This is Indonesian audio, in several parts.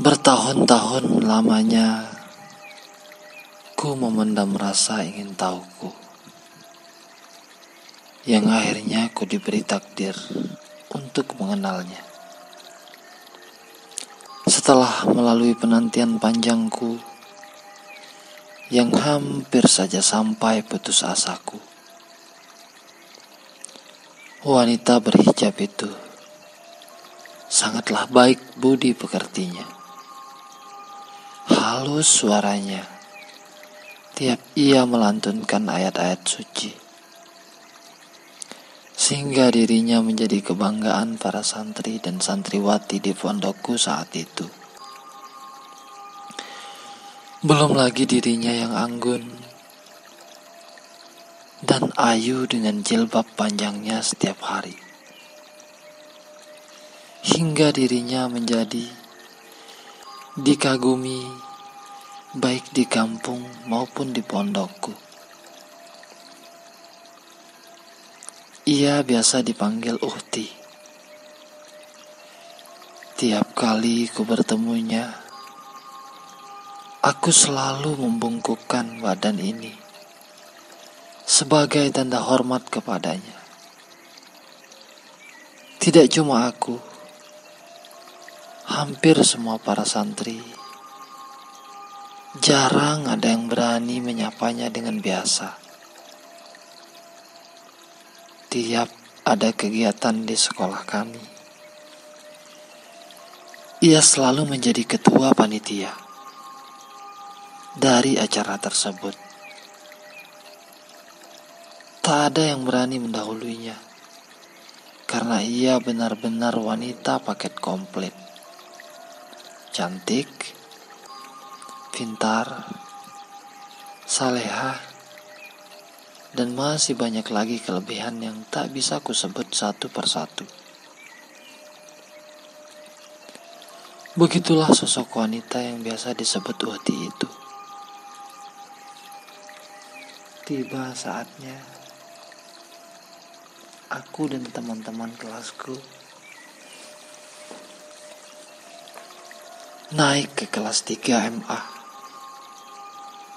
Bertahun-tahun lamanya ku memendam rasa ingin tahuku, yang akhirnya ku diberi takdir untuk mengenalnya. Setelah melalui penantian panjangku yang hampir saja sampai putus asaku, wanita berhijab itu sangatlah baik budi pekertinya. Halus suaranya tiap ia melantunkan ayat-ayat suci, sehingga dirinya menjadi kebanggaan para santri dan santriwati di pondokku saat itu. Belum lagi dirinya yang anggun dan ayu dengan jilbab panjangnya setiap hari, hingga dirinya menjadi dikagumi baik di kampung maupun di pondokku. Ia biasa dipanggil Uhti. Tiap kali ku bertemunya, aku selalu membungkukkan badan ini sebagai tanda hormat kepadanya. Tidak cuma aku, hampir semua para santri jarang ada yang berani menyapanya dengan biasa. Tiap ada kegiatan di sekolah kami, ia selalu menjadi ketua panitia dari acara tersebut. Tak ada yang berani mendahuluinya, karena ia benar-benar wanita paket komplit. Cantik, pintar, salehah, dan masih banyak lagi kelebihan yang tak bisa kusebut satu persatu. Begitulah sosok wanita yang biasa disebut Uhti itu. Tiba saatnya aku dan teman-teman kelasku naik ke kelas 3 MA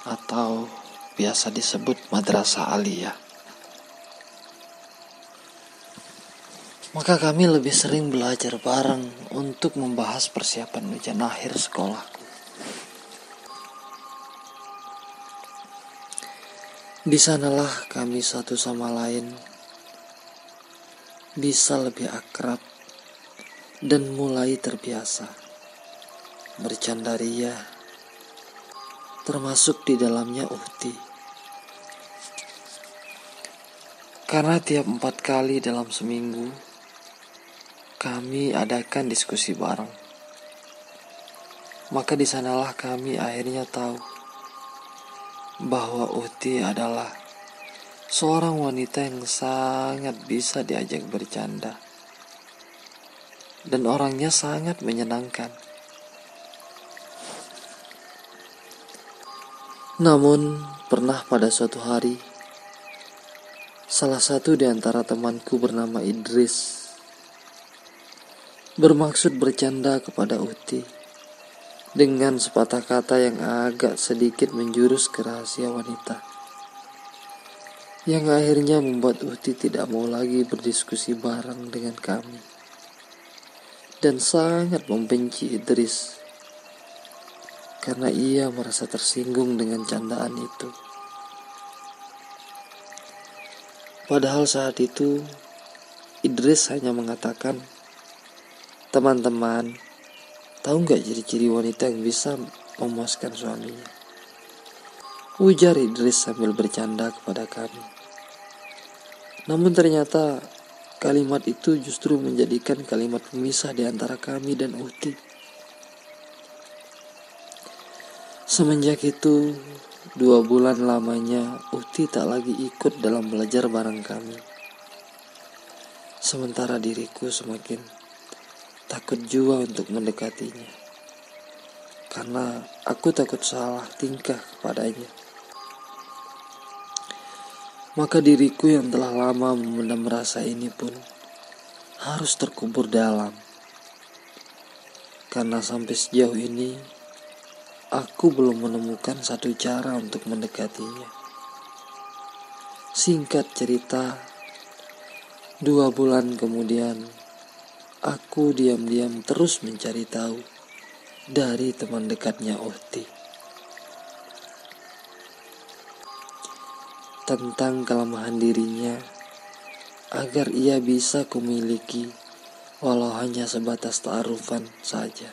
atau biasa disebut Madrasah Aliyah. Maka kami lebih sering belajar bareng untuk membahas persiapan ujian akhir sekolahku. Di sanalah kami satu sama lain bisa lebih akrab dan mulai terbiasa bercanda ria, termasuk di dalamnya Uhti. Karena tiap 4 kali dalam seminggu kami adakan diskusi bareng, maka di sanalah kami akhirnya tahu bahwa Uhti adalah seorang wanita yang sangat bisa diajak bercanda dan orangnya sangat menyenangkan. Namun, pernah pada suatu hari, salah satu di antara temanku bernama Idris bermaksud bercanda kepada Uhti dengan sepatah kata yang agak sedikit menjurus ke rahasia wanita, yang akhirnya membuat Uhti tidak mau lagi berdiskusi bareng dengan kami dan sangat membenci Idris karena ia merasa tersinggung dengan candaan itu. Padahal saat itu Idris hanya mengatakan, "Teman-teman, tahu gak ciri-ciri wanita yang bisa memuaskan suaminya?" ujar Idris sambil bercanda kepada kami. Namun ternyata kalimat itu justru menjadikan kalimat pemisah di antara kami dan Uhti. Semenjak itu, 2 bulan lamanya Uhti tak lagi ikut dalam belajar bareng kami. Sementara diriku semakin takut jua untuk mendekatinya, karena aku takut salah tingkah kepadanya. Maka diriku yang telah lama memendam rasa ini pun harus terkubur dalam. Karena sampai sejauh ini aku belum menemukan satu cara untuk mendekatinya. Singkat cerita, 2 bulan kemudian aku diam-diam terus mencari tahu dari teman dekatnya Uhti tentang kelemahan dirinya agar ia bisa kumiliki walau hanya sebatas ta'arufan saja,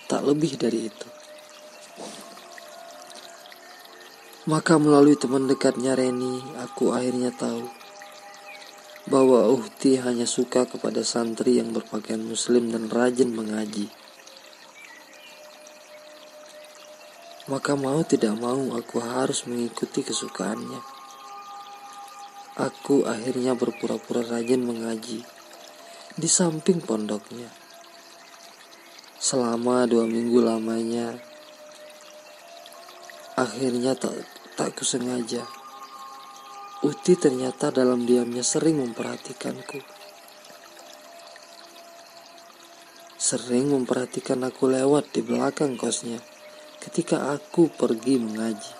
tak lebih dari itu. Maka melalui teman dekatnya Reni, aku akhirnya tahu bahwa Uhti hanya suka kepada santri yang berpakaian muslim dan rajin mengaji. Maka mau tidak mau aku harus mengikuti kesukaannya. Aku akhirnya berpura-pura rajin mengaji di samping pondoknya. Selama 2 minggu lamanya, akhirnya tak kusengaja, Uhti ternyata dalam diamnya sering memperhatikanku. Sering memperhatikan aku lewat di belakang kosnya ketika aku pergi mengaji.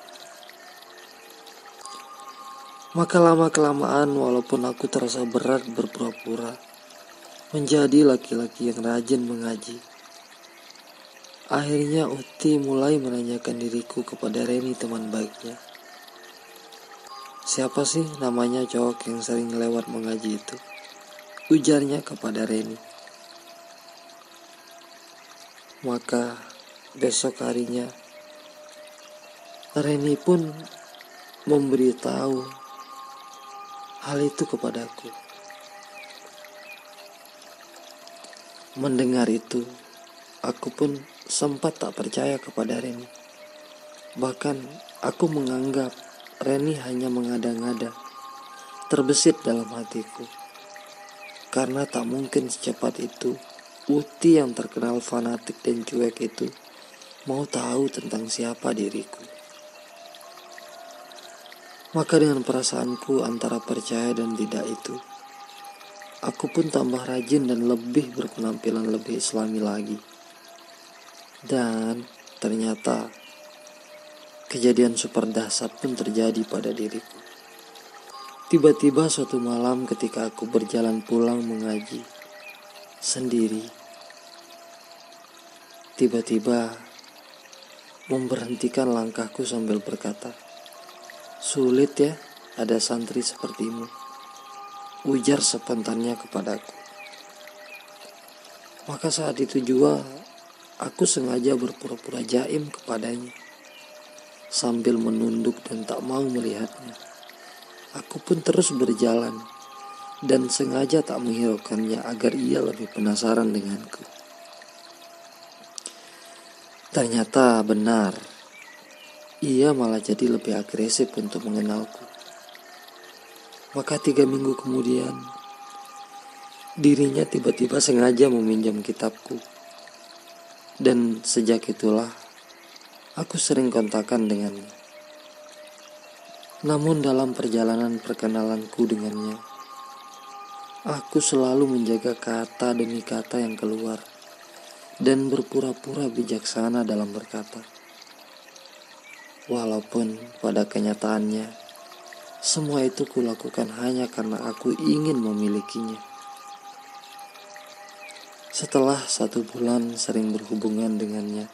Maka lama-kelamaan walaupun aku terasa berat berpura-pura menjadi laki-laki yang rajin mengaji, akhirnya Uhti mulai menanyakan diriku kepada Reni teman baiknya. Siapa sih namanya cowok yang sering lewat mengaji itu? Ujarnya kepada Reni. Maka besok harinya Reni pun memberitahu hal itu kepadaku. Mendengar itu, aku pun sempat tak percaya kepada Reni. Bahkan aku menganggap Reni hanya mengada-ngada. Terbesit dalam hatiku. Karena tak mungkin secepat itu Uhti yang terkenal fanatik dan cuek itu mau tahu tentang siapa diriku. Maka dengan perasaanku antara percaya dan tidak itu, aku pun tambah rajin dan lebih berpenampilan lebih islami lagi. Dan ternyata kejadian super dahsyat pun terjadi pada diriku. Tiba-tiba suatu malam ketika aku berjalan pulang mengaji sendiri, tiba-tiba memberhentikan langkahku sambil berkata, "Sulit ya ada santri sepertimu," ujar spontannya kepadaku. Maka saat itu juga aku sengaja berpura-pura jaim kepadanya. Sambil menunduk dan tak mau melihatnya, aku pun terus berjalan dan sengaja tak menghiraukannya agar ia lebih penasaran denganku. Ternyata benar, ia malah jadi lebih agresif untuk mengenalku. Maka 3 minggu kemudian, dirinya tiba-tiba sengaja meminjam kitabku. Dan sejak itulah, aku sering kontakan dengannya. Namun dalam perjalanan perkenalanku dengannya, aku selalu menjaga kata demi kata yang keluar dan berpura-pura bijaksana dalam berkata. Walaupun pada kenyataannya, semua itu kulakukan hanya karena aku ingin memilikinya. Setelah 1 bulan sering berhubungan dengannya,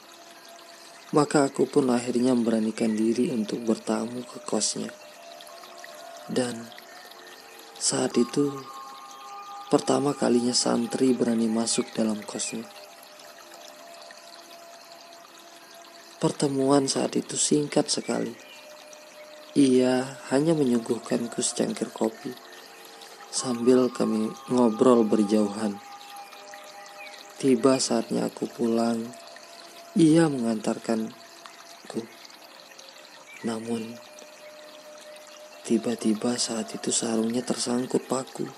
maka aku pun akhirnya memberanikan diri untuk bertamu ke kosnya. Dan saat itu pertama kalinya santri berani masuk dalam kosnya. Pertemuan saat itu singkat sekali. Ia hanya menyuguhkanku secangkir kopi sambil kami ngobrol berjauhan. Tiba saatnya aku pulang, ia mengantarkanku. Namun tiba-tiba saat itu sarungnya tersangkut paku.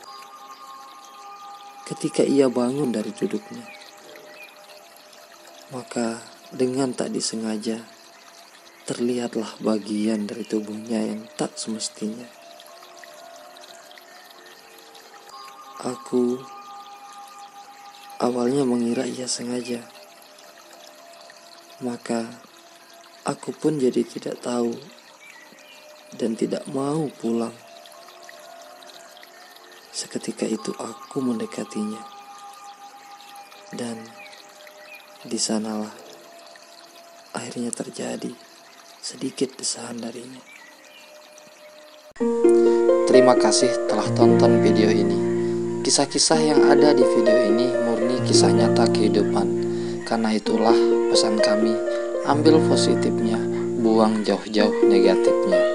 Ketika ia bangun dari duduknya, maka dengan tak disengaja terlihatlah bagian dari tubuhnya yang tak semestinya. Aku awalnya mengira ia sengaja. Maka aku pun jadi tidak tahu dan tidak mau pulang. Seketika itu aku mendekatinya. Dan di sanalah akhirnya terjadi sedikit desahan darinya. Terima kasih telah tonton video ini. Kisah-kisah yang ada di video ini murni kisah nyata kehidupan. Karena itulah pesan kami, ambil positifnya, buang jauh-jauh negatifnya.